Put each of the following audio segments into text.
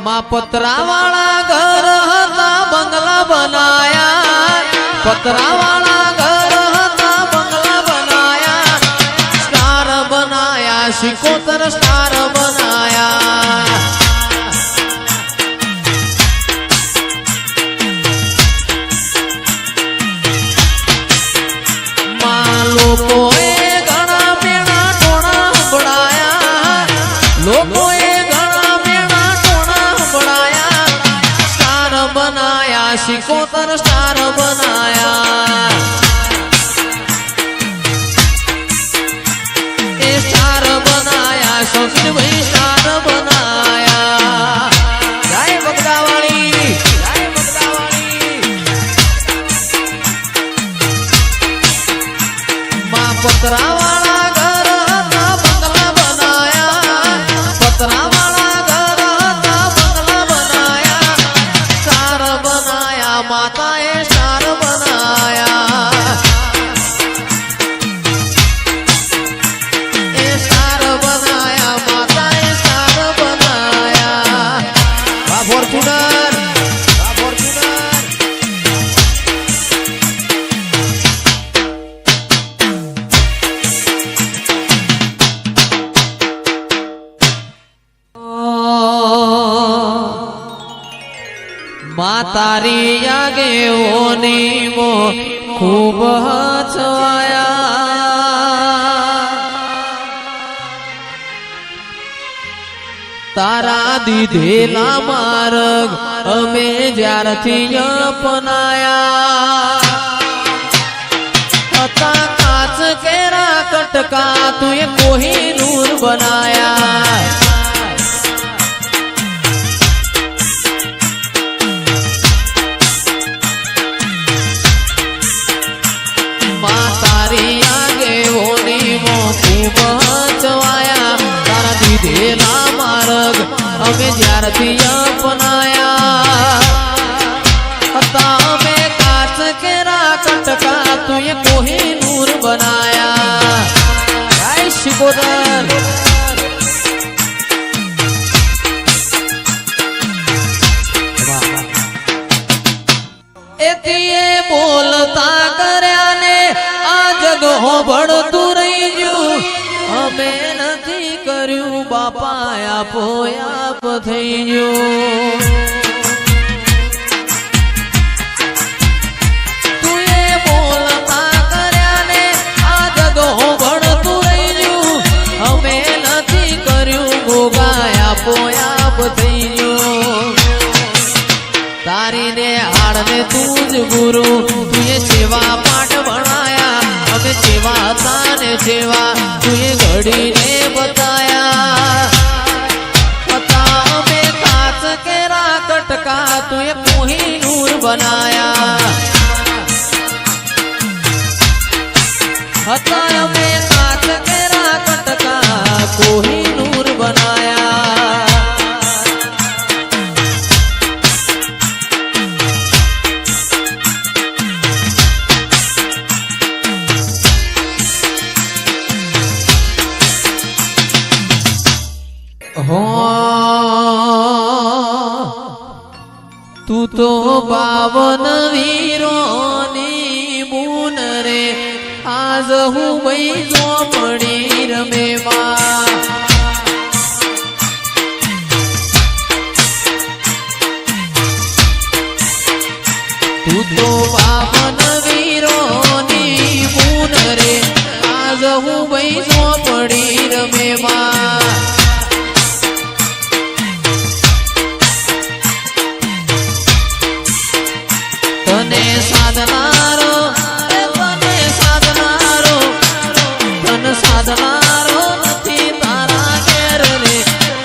माँ पतरा वाला घर था बंगला बनाया, पतरा वाला घर था बंगला बनाया, स्टार बनाया, सिकोतर स्टार बनाया। माँ लोकोए घना मेणा टोणा बढ़ाया, लोकोए सिकोतर स्टार बनाया। ए स्टार बनाया, शौकीन भाई स्टार बनाया। जय बगदावाली, जय बगदावाली। माँ पतरा वाला घर था बंगला बनाया, पतरा वाला घर था बंगला बनाया, स्टार बनाया, माताए स्टार बनाया। ए स्टार बनाया, माताए स्टार बनाया। वाह फॉर्च्यूनर, वाह फॉर्च्यूनर। मातारी आगे ओनी मो खूब हचवाया, तारा दीधेला मार्ग अमे ज्यारथी अपनाया। हता काच केरा कटका तुए कोहिनूर बनाया। तारा दीधेला मार्ग अमे ज्यारथी अपनाया। हता अमे काच केरा कटका तुए कोहिनूर बनाया। जय सिकोतर। एतिए बोलता कर्या ने आ जग होबळतुं रही गयुं। अमे नथी कर्युं बापा आपो आप थई गयुं। तुए बोलता कर्या ने आ जग होबळतुं रही गयुं। अमे नथी कर्युं गोगा आपो आप थई गयुं। तारी ने हाड़ ने तूज गुरु तुए सेवा पाठ बनाया। अमे सेवा ताने सेवा तुए घड़ी ने बताया। पता में काच केरा कटका तुए कोहिनूर बनाया। हता में काच केरा कटका कोहिनूर बनाया। तू तो 52 वीरोनी बून रे, आज हूँ वही झोपड़ी रमे माँ। तू तो 52 वीरोनी बून रे, आज हूँ वही झोपड़ी रमे माँ। तने साधनारो, तने साधनारो, तन साधनारो नथी तारा घेर रे,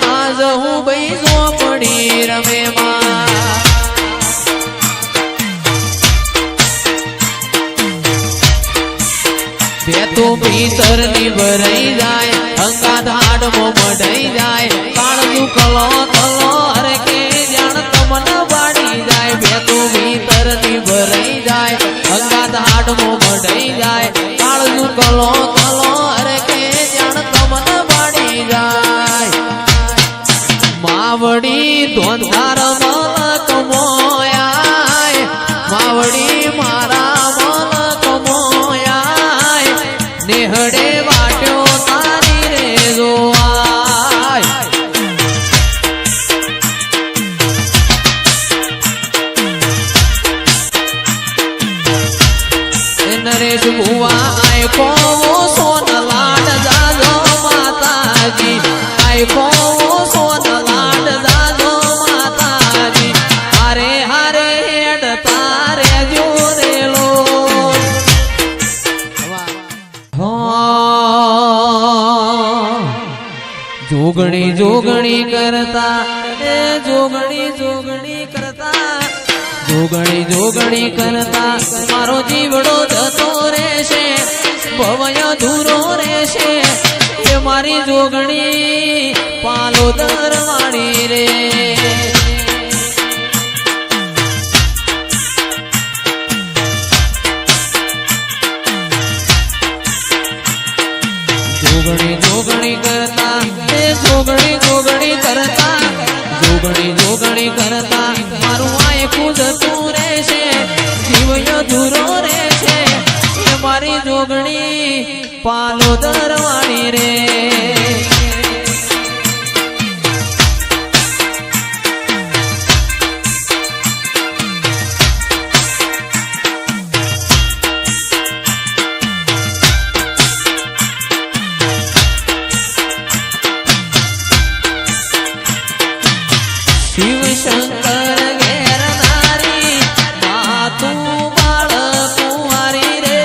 आज हूँ भाई झोपड़ी रमे माँ। बेतो भीतर नी भराई जाए, अंगा धाड़ मो मढ़ाई जाए, काळजू कलो कलो हरे के जान तमन बाड़ी जाए। बेतो भीतर नी भराई जाए, अंगा धाड़ मो मढ़ाई जाए, काळजू कलो कलो हरे के जान तमन बाड़ी जाए। માવડી ધોંધાર મલક મોયાય માવડી મારા મલક મોયાય નેહડે વાટ્યો તારી રે જોવાય નરેશ ભુવા આયકો સોન લાડ જાજો માતાજી આયકો સોન લાડ જાજો માતાજી હારે હારે હેડ તારે જોરેલો જોગણી જોગણી કરતા એ જોગણી જોગણી કરતા જોગણી જોગણી કરતા મારો જીવડો જતો રહેશે ભવય ધૂરો રહેશે એ મારી જોગણી પાલો દરવાણી રે જોગણી જોગણી કરતા એ જોગણી જોગણી કરતા જોગણી જોગણી કરતા મારું આયખું જતું રહેશે જીવય ધૂરો રહેશે એ મારી જોગણી પાલો દરવાણી રે શિવ શંકર ઘેર નારી માતું બાળ કુંવારી રે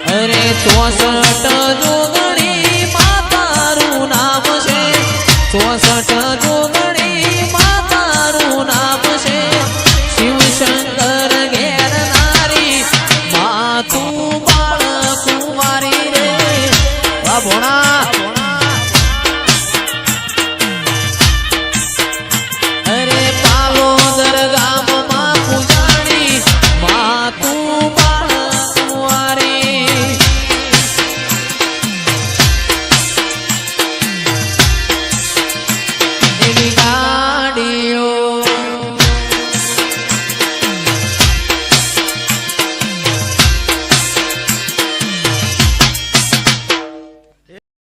અરે 64 જોગણી માતારું નામ છે 64